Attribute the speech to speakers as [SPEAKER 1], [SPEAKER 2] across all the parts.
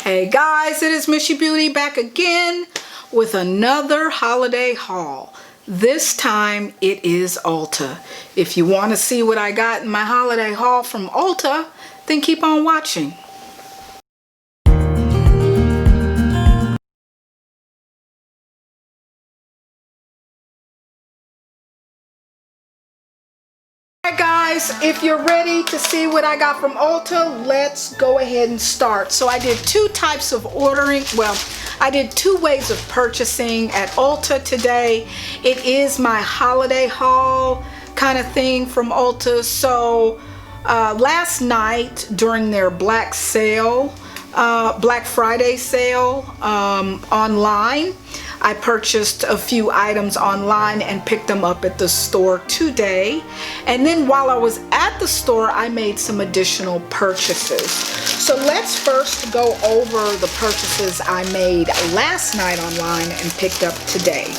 [SPEAKER 1] Hey guys, it is Mishy Beauty back again with another holiday haul. This time it is ULTA. If you want to see what I got in my holiday haul from ULTA, then keep on watching. Alright guys, if you're ready to see what I got from ULTA, let's go ahead and start. So I did two types of ordering. Well, I did two ways of purchasing at ULTA today. It is my holiday haul kind of thing from ULTA. So last night during their Black Friday sale online, I purchased a few items online and picked them up at the store today. And then while I was at the store, I made some additional purchases. So let's first go over the purchases I made last night online and picked up today.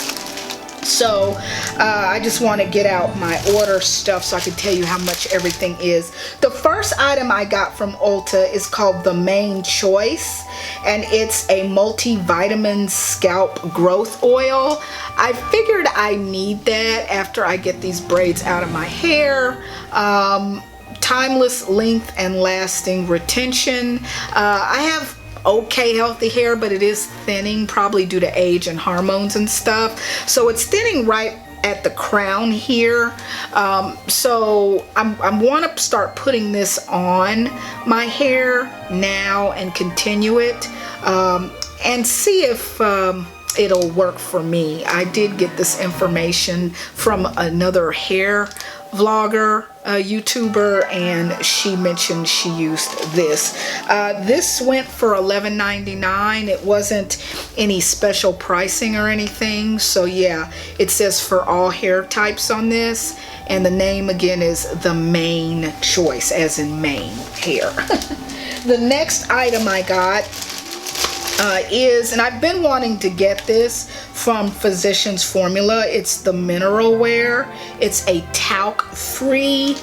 [SPEAKER 1] So I just want to get out my order stuff so I can tell you how much everything is. The first item I got from ULTA is called the Main Choice, and it's a multivitamin scalp growth oil. I figured I need that after I get these braids out of my hair. Timeless length and lasting retention. I have okay healthy hair, but it is thinning, probably due to age and hormones and stuff. So it's thinning right at the crown here. So I want to start putting this on my hair now and continue it and see if it'll work for me. I did get this information from another hair vlogger, a YouTuber, and she mentioned she used this. This went for $11.99. It wasn't any special pricing or anything. So yeah, it says for all hair types on this, and the name again is the Main Choice, as in Maine hair. The next item I got is, and I've been wanting to get this from Physicians Formula. It's the Mineral Wear. It's a talc-free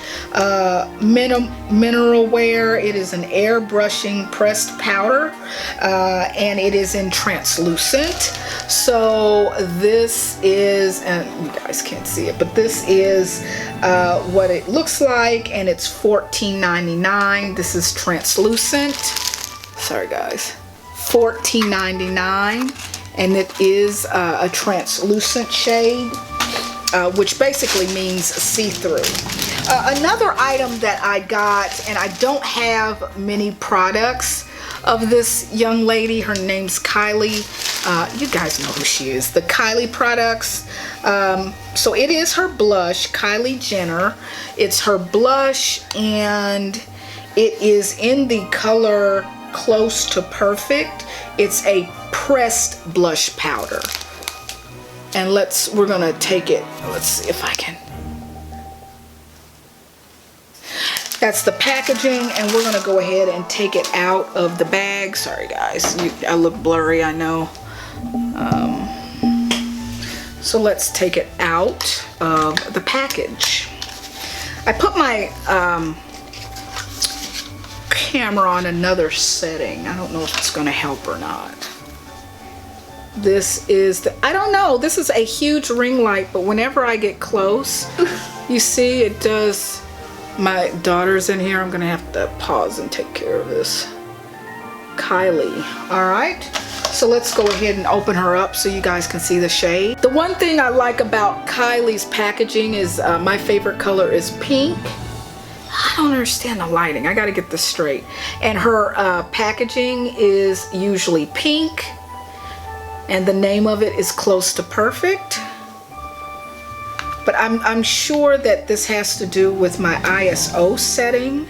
[SPEAKER 1] mineral wear. It is an air brushing pressed powder, and it is in translucent. So this is, and you guys can't see it, but this is what it looks like, and it's $14.99. This is translucent. Sorry guys. $14.99, and it is a translucent shade, which basically means see-through. Another item that I got, and I don't have many products of this young lady. Her name's Kylie. You guys know who she is. The Kylie products. So it is her blush, Kylie Jenner. It's her blush, and it is in the color Close to Perfect. It's a pressed blush powder, and we're gonna take it. Let's see if I can. That's the packaging, and we're gonna go ahead and take it out of the bag. Sorry guys, I look blurry, I know. So let's take it out of the package. I put my camera on another setting. I don't know if it's going to help or not. This is I don't know, this is a huge ring light, but whenever I get close, you see it does. My daughter's in here. I'm going to have to pause and take care of this. Kylie. Alright, so let's go ahead and open her up so you guys can see the shade. The one thing I like about Kylie's packaging is my favorite color is pink. I don't understand the lighting. I got to get this straight. And her packaging is usually pink, and the name of it is Close to Perfect. But I'm sure that this has to do with my ISO setting.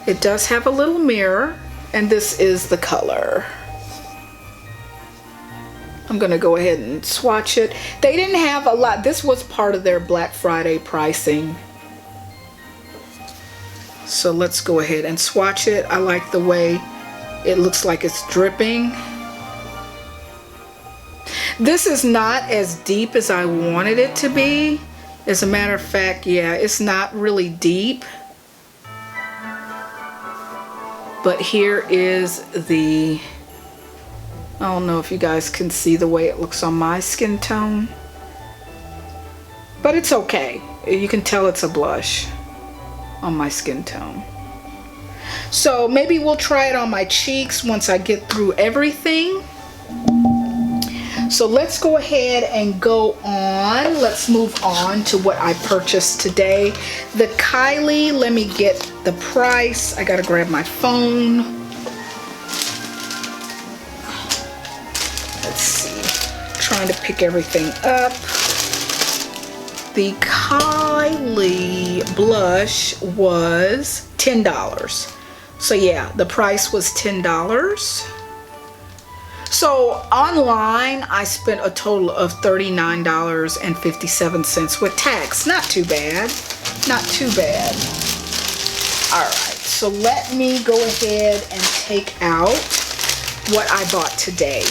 [SPEAKER 1] It does have a little mirror, and this is the color. I'm going to go ahead and swatch it. They didn't have a lot. This was part of their Black Friday pricing. So let's go ahead and swatch it. I like the way it looks like it's dripping. This is not as deep as I wanted it to be. As a matter of fact, yeah, it's not really deep. But here is the, I don't know if you guys can see the way it looks on my skin tone, but it's okay. You can tell it's a blush on my skin tone. So maybe we'll try it on my cheeks once I get through everything. So let's go ahead and go on. Let's move on to what I purchased today. The Kylie, let me get the price. I gotta grab my phone. Let's see, trying to pick everything up. The Kylie blush was $10. So yeah, the price was $10. So online, I spent a total of $39.57 with tax. Not too bad. Not too bad. All right, so let me go ahead and take out what I bought today.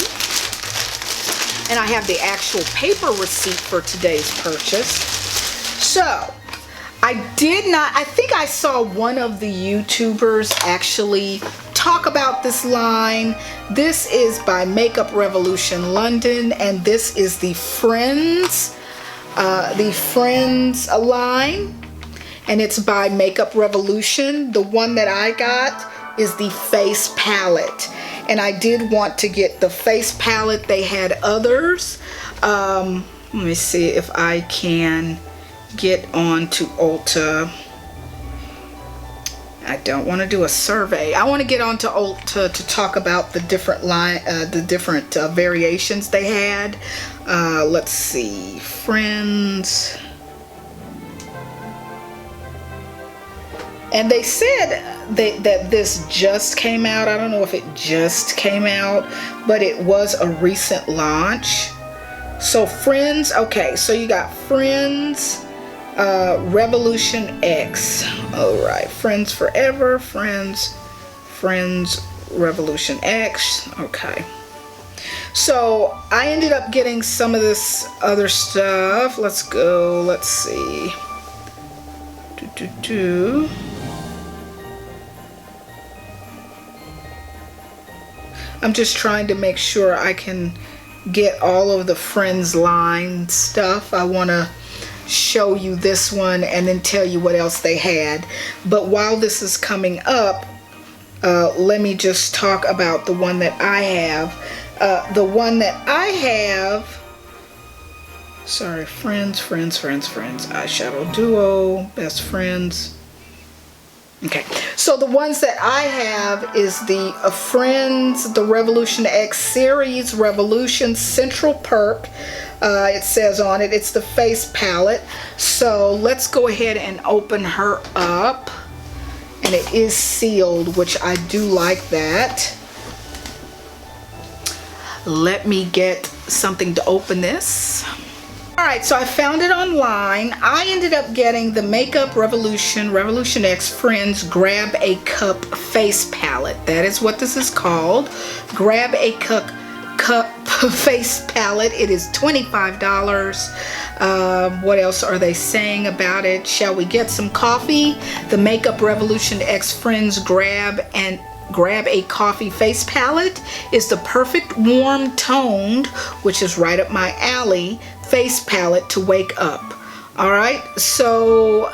[SPEAKER 1] And I have the actual paper receipt for today's purchase. So I think I saw one of the YouTubers actually talk about this line. This is by Makeup Revolution London, and this is the Friends line, and it's by Makeup Revolution. The one that I got is the face palette, and I did want to get the face palette. They had others. Let me see if I can get on to Ulta. I don't want to do a survey. I want to get onto Ulta to talk about the different variations they had. Let's see, Friends. And they said that this just came out. I don't know if it just came out, but it was a recent launch. So Friends, okay, so you got Friends, Revolution X. All right, Friends Forever, Friends Revolution X. Okay, so I ended up getting some of this other stuff. Let's go, let's see. I'm just trying to make sure I can get all of the Friends line stuff. I want to show you this one and then tell you what else they had. But while this is coming up, let me just talk about the one that I have. The one that I have, sorry, Friends, Eyeshadow Duo, Best Friends. Okay, so the ones that I have is the Friends, the Revolution X series, Revolution Central Perk. It says on it, it's the face palette. So let's go ahead and open her up. And it is sealed, which I do like that. Let me get something to open this. Alright, so I found it online. I ended up getting the Makeup Revolution X Friends Grab a Cup Face Palette. That is what this is called. Grab a Cup Face Palette. It is $25. What else are they saying about it? Shall we get some coffee? The Makeup Revolution X Friends Grab a Coffee Face Palette is the perfect warm toned, which is right up my alley, face palette to wake up. All right, so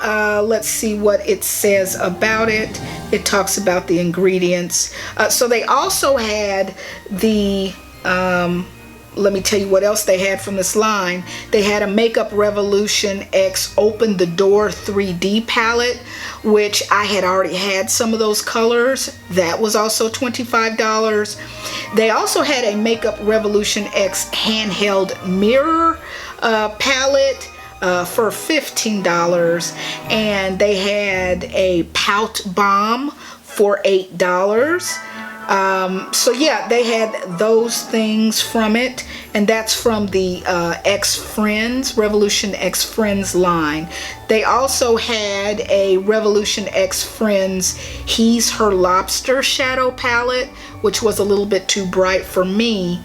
[SPEAKER 1] let's see what it says about it. It talks about the ingredients. So they also had the let me tell you what else they had from this line. They had a Makeup Revolution X Open the Door 3D palette, which I had already had some of those colors. That was also $25. They also had a Makeup Revolution X handheld mirror palette for $15, and they had a Pout Bomb for $8. So yeah, they had those things from it, and that's from the X Friends, Revolution X Friends line. They also had a Revolution X Friends He's Her Lobster shadow palette, which was a little bit too bright for me.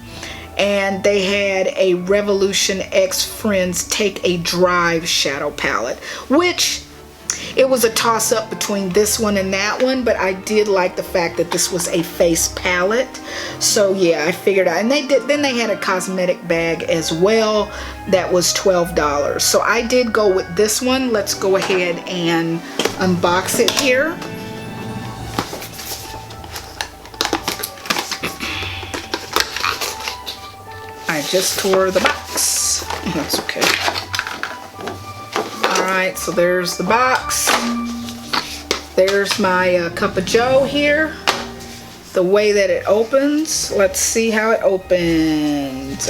[SPEAKER 1] And they had a Revolution X Friends Take a Drive shadow palette, which It was a toss-up between this one and that one, but I did like the fact that this was a face palette. So yeah, I figured out. And then they had a cosmetic bag as well that was $12. So I did go with this one. Let's go ahead and unbox it here. I just tore the box. That's okay. Alright, so there's the box. There's my cup of joe here. The way that it opens. Let's see how it opens.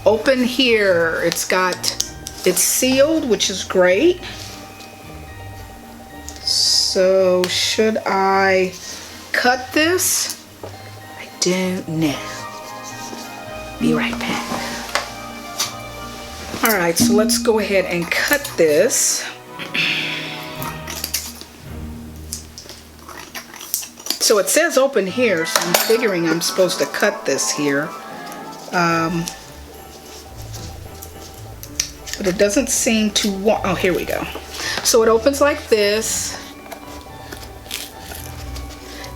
[SPEAKER 1] Open here. It's sealed, which is great. So should I cut this? I don't know. Be right back. Alright, so let's go ahead and cut this. So it says open here, so I'm figuring I'm supposed to cut this here. But it doesn't seem to want, oh, here we go. So it opens like this.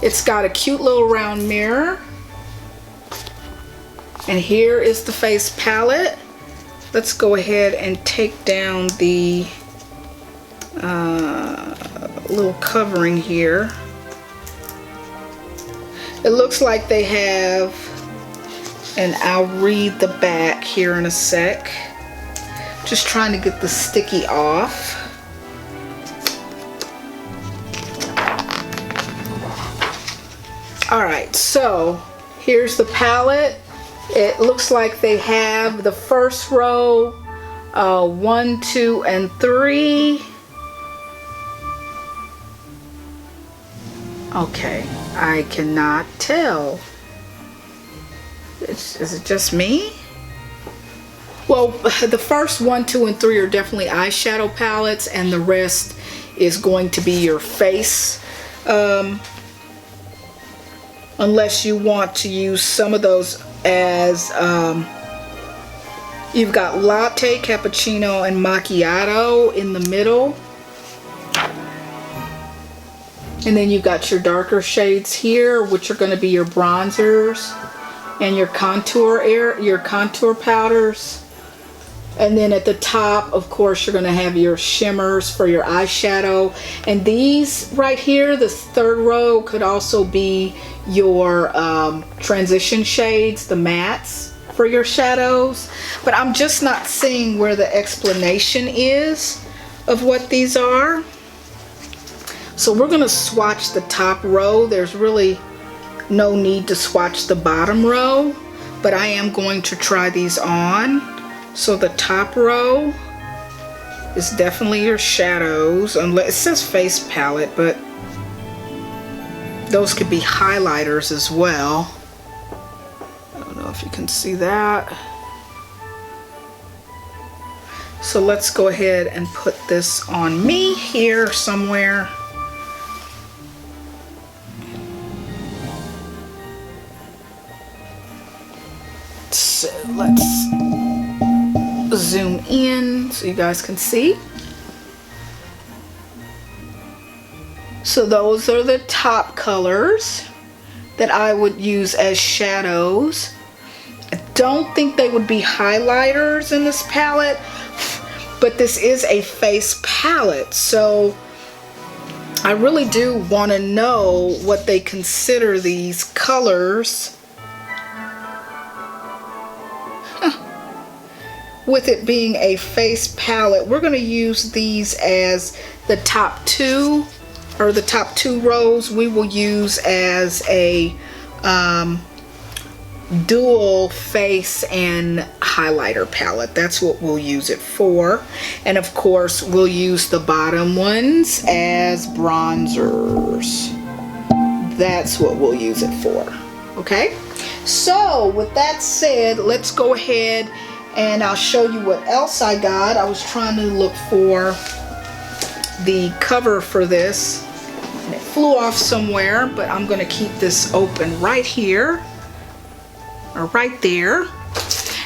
[SPEAKER 1] It's got a cute little round mirror. And here is the face palette. Let's go ahead and take down the little covering here. It looks like they have, and I'll read the back here in a sec. Just trying to get the sticky off. Alright, so here's the palette. It looks like they have the first row, 1, 2, and 3. Okay, I cannot tell. Is it just me? Well, the first 1, 2, and 3 are definitely eyeshadow palettes, and the rest is going to be your face. Unless you want to use some of those as you've got latte, cappuccino, and macchiato in the middle, and then you've got your darker shades here, which are going to be your bronzers and your contour powders. And then at the top, of course, you're going to have your shimmers for your eyeshadow. And these right here, this third row, could also be your transition shades, the mattes for your shadows. But I'm just not seeing where the explanation is of what these are. So we're going to swatch the top row. There's really no need to swatch the bottom row, but I am going to try these on. So the top row is definitely your shadows, unless it says face palette, but those could be highlighters as well. I don't know if you can see that. So let's go ahead and put this on me here somewhere. So let's zoom in so you guys can see. So those are the top colors that I would use as shadows. I don't think they would be highlighters in this palette, but this is a face palette, so I really do want to know what they consider these colors. With it being a face palette, we're going to use these as the top two, or the top two rows we will use as a dual face and highlighter palette. That's what we'll use it for. And of course we'll use the bottom ones as bronzers. That's what we'll use it for. Okay, so with that said, let's go ahead and I'll show you what else I got. I was trying to look for the cover for this and it flew off somewhere, but I'm going to keep this open right here or right there,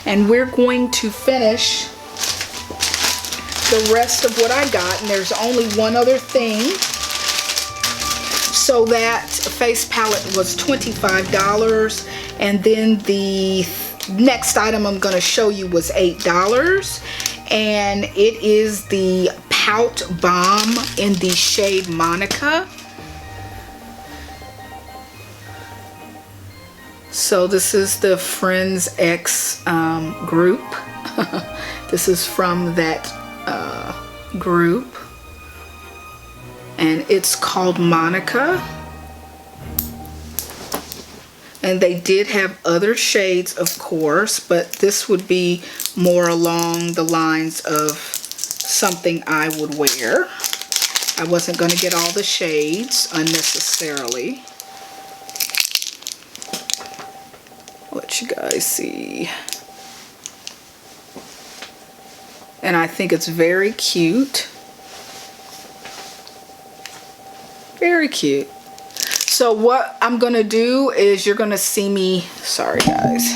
[SPEAKER 1] and we're going to finish the rest of what I got, and there's only one other thing. So that face palette was $25, and then the next item I'm going to show you was $8, and it is the Pout Balm in the shade Monica. So this is the Friends X group. This is from that group, and it's called Monica. And they did have other shades, of course, but this would be more along the lines of something I would wear. I wasn't going to get all the shades unnecessarily. Let you guys see. And I think it's very cute. Very cute. So what I'm going to do is you're going to see me, sorry guys.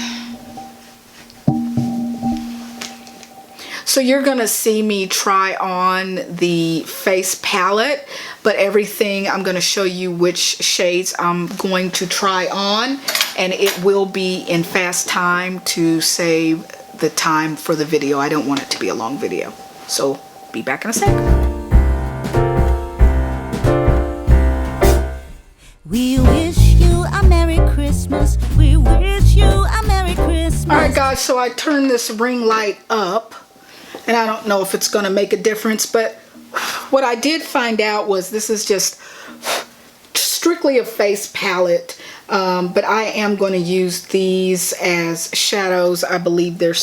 [SPEAKER 1] So you're going to see me try on the face palette, but everything I'm going to show you which shades I'm going to try on, and it will be in fast time to save the time for the video. I don't want it to be a long video. So be back in a sec.
[SPEAKER 2] We wish you a Merry Christmas. We wish you a Merry Christmas.
[SPEAKER 1] Alright guys, so I turned this ring light up, and I don't know if it's going to make a difference, but what I did find out was this is just strictly a face palette, but I am going to use these as shadows. I believe they're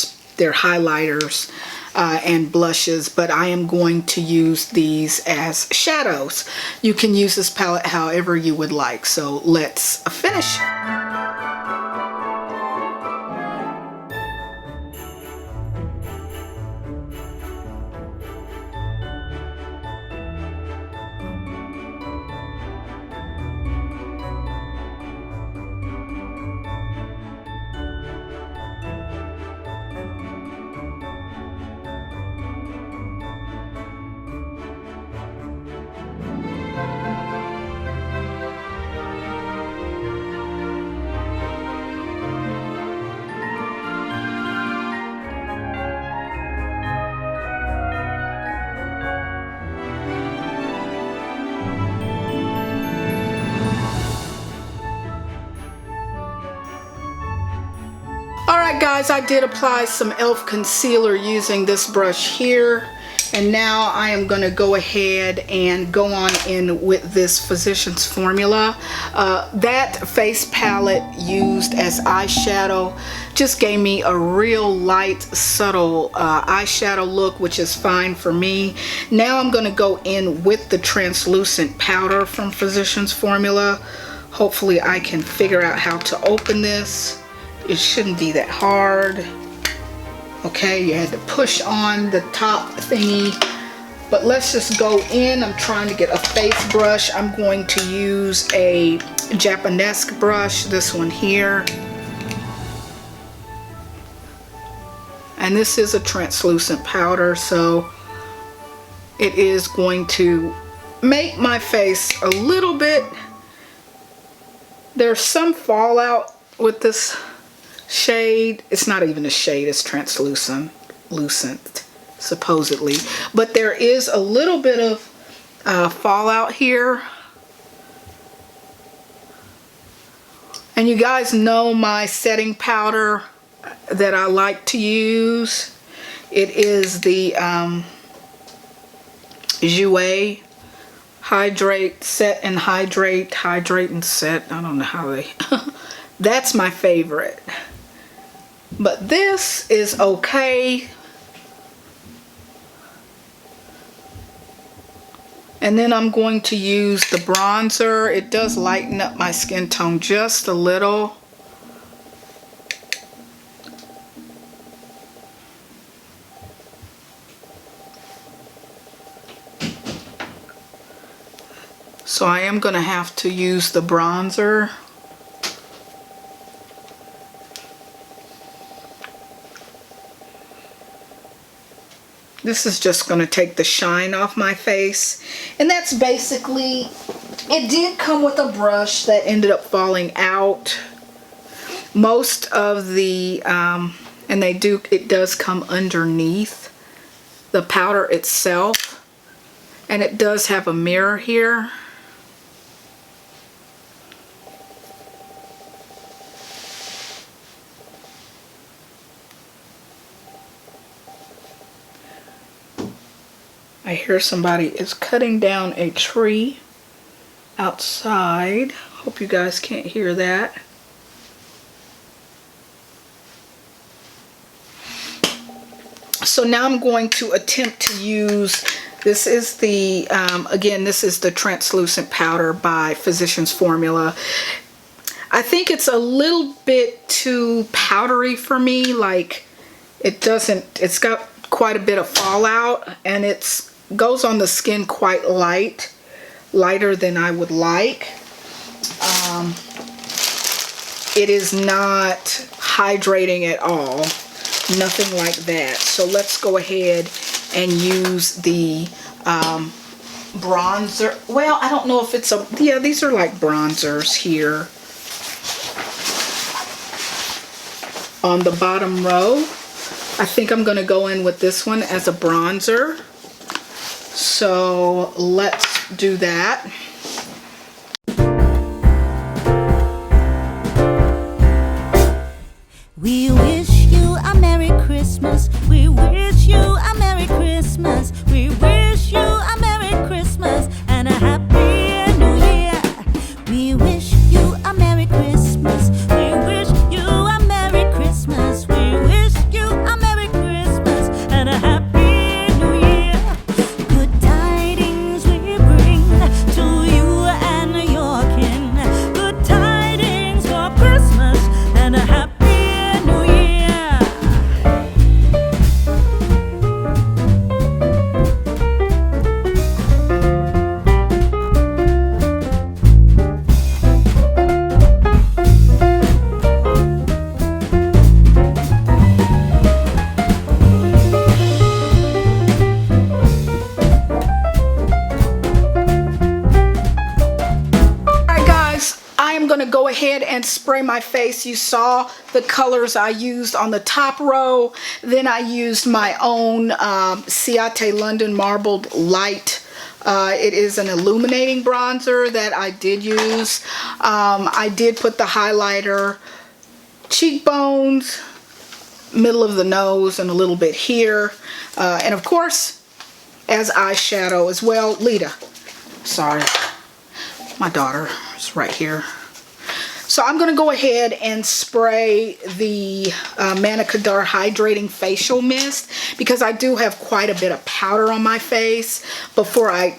[SPEAKER 1] highlighters and blushes, but I am going to use these as shadows. You can use this palette however you would like. So let's finish. Alright guys, I did apply some e.l.f. concealer using this brush here, and now I am going to go ahead and go on in with this Physicians Formula. That face palette used as eyeshadow just gave me a real light, subtle eyeshadow look, which is fine for me. Now I'm going to go in with the translucent powder from Physicians Formula. Hopefully I can figure out how to open this. It shouldn't be that hard. Okay, you had to push on the top thingy, but let's just go in. I'm trying to get a face brush. I'm going to use a Japanese brush, this one here. And this is a translucent powder, so it is going to make my face a little bit, there's some fallout with this shade. It's not even a shade, it's translucent, supposedly, but there is a little bit of fallout here. And you guys know my setting powder that I like to use. It is the Jouer Hydrate, Set and Hydrate, Hydrate and Set. I don't know how they that's my favorite. But this is okay. And then I'm going to use the bronzer. It does lighten up my skin tone just a little. So I am going to have to use the bronzer. This is just going to take the shine off my face. And that's basically, it did come with a brush that ended up falling out. Most of the, and it does come underneath the powder itself. And it does have a mirror here. I hear somebody is cutting down a tree outside. Hope you guys can't hear that. So now I'm going to attempt to use, this is the, again, this is the translucent powder by Physicians Formula. I think it's a little bit too powdery for me. Like, it's got quite a bit of fallout, and it's goes on the skin quite lighter than I would like. It is not hydrating at all, nothing like that. So let's go ahead and use the bronzer. Well, I don't know if it's a, yeah, these are like bronzers here on the bottom row. I think I'm going to go in with this one as a bronzer. So let's do that.
[SPEAKER 2] We wish you a Merry Christmas. We wish you a Merry Christmas. We wish you a Merry Christmas and a Happy New Year. We wish you a Merry Christmas. We wish you a Merry Christmas. We wish you a Merry Christmas and a Happy New Year. Good tidings we bring to you and your kin. Good tidings for Christmas and a Happy
[SPEAKER 1] go ahead and spray my face. You saw the colors I used on the top row. Then I used my own Ciate London Marbled Light. It is an illuminating bronzer that I did use. I did put the highlighter, cheekbones, middle of the nose, and a little bit here. And of course, as eyeshadow as well. Lita, sorry, my daughter is right here. So I'm going to go ahead and spray the Manica Dar Hydrating Facial Mist because I do have quite a bit of powder on my face before I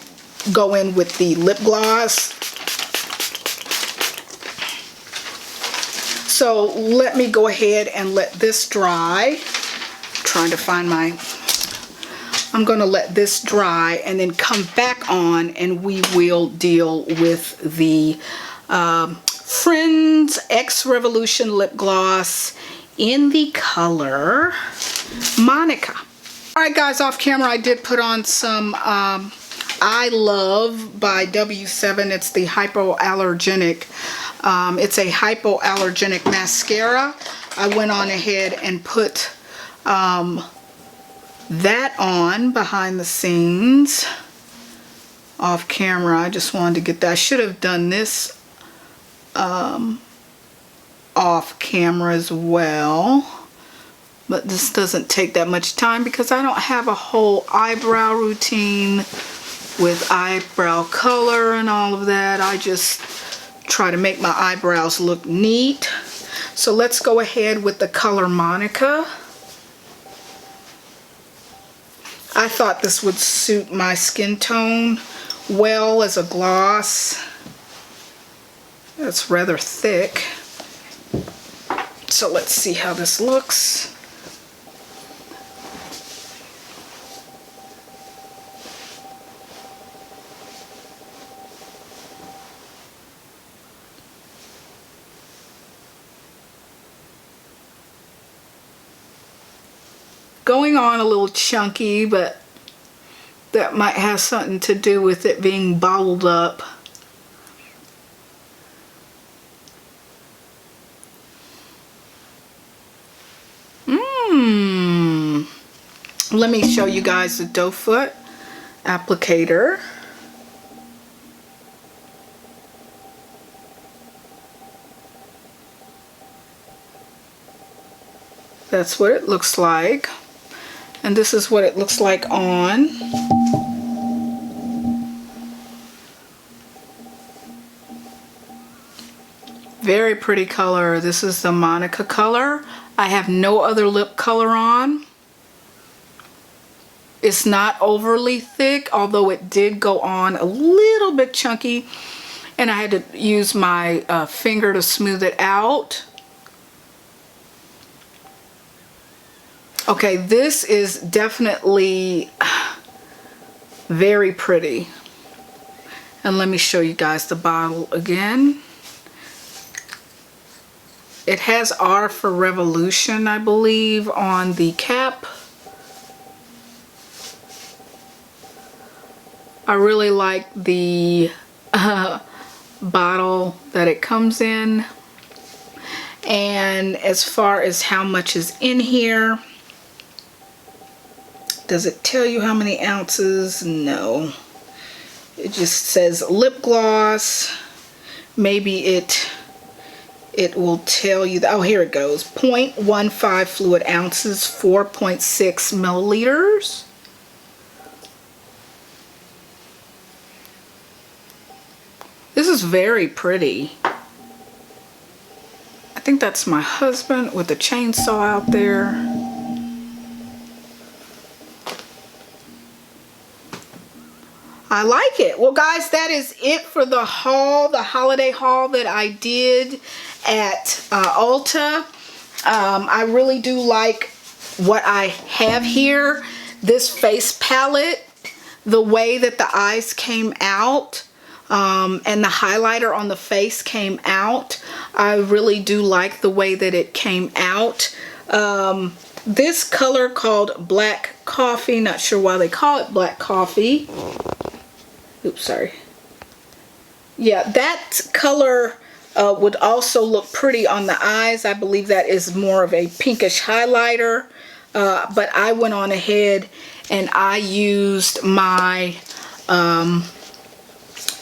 [SPEAKER 1] go in with the lip gloss. So let me go ahead and let this dry. I'm trying to find my... I'm going to let this dry and then come back on, and we will deal with the Friends X Revolution lip gloss in the color Monica. Alright guys, off camera I did put on some I Love by W7. It's the hypoallergenic. It's a hypoallergenic mascara. I went on ahead and put that on behind the scenes off camera. I just wanted to get that. I should have done this off camera as well, but this doesn't take that much time because I don't have a whole eyebrow routine with eyebrow color and all of that. I just try to make my eyebrows look neat. So let's go ahead with the color Monica. I thought this would suit my skin tone well as a gloss. It's rather thick. So let's see how this looks. going on a little chunky, but that might have something to do with it being bottled up. Let me show you guys the doe foot applicator. That's what it looks like. And this is what it looks like on. Very pretty color. This is the Monica color. I have no other lip color on. It's not overly thick, although it did go on a little bit chunky, and I had to use my finger to smooth it out. Okay, this is definitely very pretty. And let me show you guys the bottle again. It has R for Revolution, I believe, on the cap. I really like the bottle that it comes in. And as far as how much is in here, does it tell you how many ounces? No. It just says lip gloss. Maybe it will tell you that. Oh, here it goes. 0.15 fluid ounces, 4.6 milliliters. This is very pretty. I think that's my husband with the chainsaw out there. I like it. Well, guys, that is it for the haul, the holiday haul that I did at ULTA. I really do like what I have here. This face palette, the way that the eyes came out, and the highlighter on the face came out. I really do like the way that it came out. This color called Black Coffee, not sure why they call it Black Coffee. Oops, sorry. Yeah, that color would also look pretty on the eyes. I believe that is more of a pinkish highlighter. But I went on ahead and I used my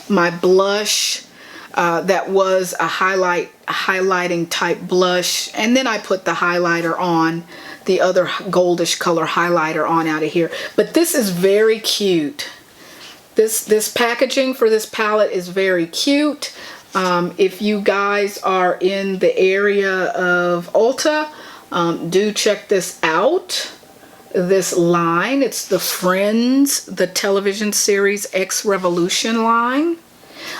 [SPEAKER 1] my blush that was a highlighting type blush, and then I put the highlighter on, the other goldish color highlighter on out of here. But this is very cute. This packaging for this palette is very cute. If you guys are in the area of ULTA, do check this out. This line, it's the Friends, the television series X Revolution line.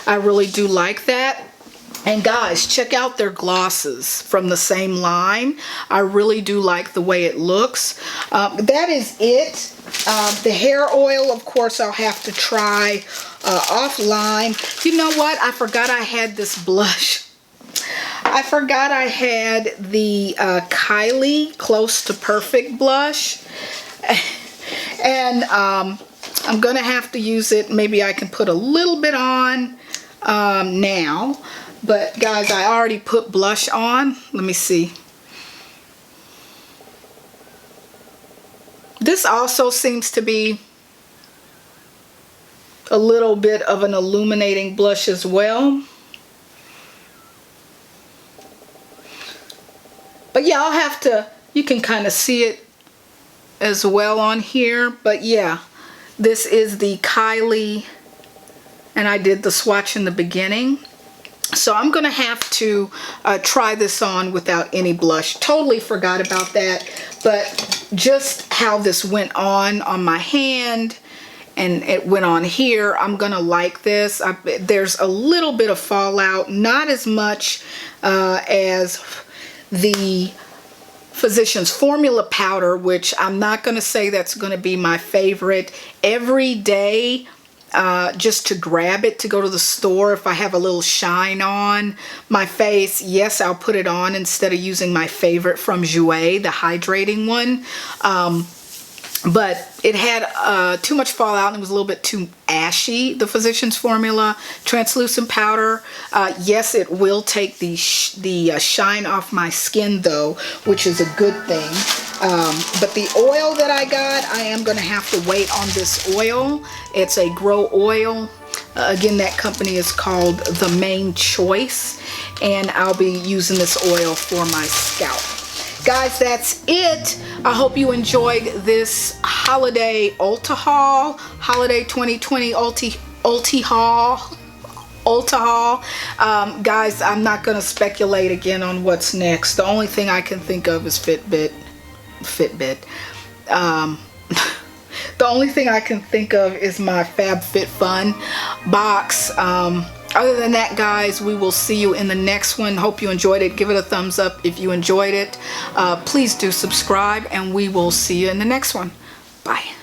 [SPEAKER 1] I really do like that. And guys, check out their glosses from the same line. I really do like the way it looks. That is it. The hair oil, of course, I'll have to try offline. You know what? I forgot I had this blush. I forgot I had the Kylie Close to Perfect blush. And I'm going to have to use it. Maybe I can put a little bit on now. But guys, I already put blush on. Let me see. This also seems to be a little bit of an illuminating blush as well. But yeah, I'll have to, you can kind of see it as well on here. But yeah, this is the Kylie, and I did the swatch in the beginning. So I'm going to have to try this on without any blush. Totally forgot about that. But just how this went on my hand and it went on here, I'm going to like this. There's a little bit of fallout, not as much as the Physicians Formula powder, which I'm not going to say that's going to be my favorite every day just to grab it to go to the store if I have a little shine on my face. Yes, I'll put it on instead of using my favorite from Jouer, the hydrating one. But it had too much fallout and it was a little bit too ashy, the Physicians Formula translucent powder. Yes, it will take the shine off my skin though, which is a good thing. But the oil that I got, I am going to have to wait on this oil. It's a Grow oil. Again, that company is called The Main Choice, and I'll be using this oil for my scalp. Guys, that's it. I hope you enjoyed this holiday ULTA haul, holiday 2020 ULTA haul. Guys, I'm not going to speculate again on what's next. The only thing I can think of is Fitbit. The only thing I can think of is my FabFitFun box. Other than that, guys, we will see you in the next one. Hope you enjoyed it. Give it a thumbs up if you enjoyed it. Please do subscribe, and we will see you in the next one. Bye.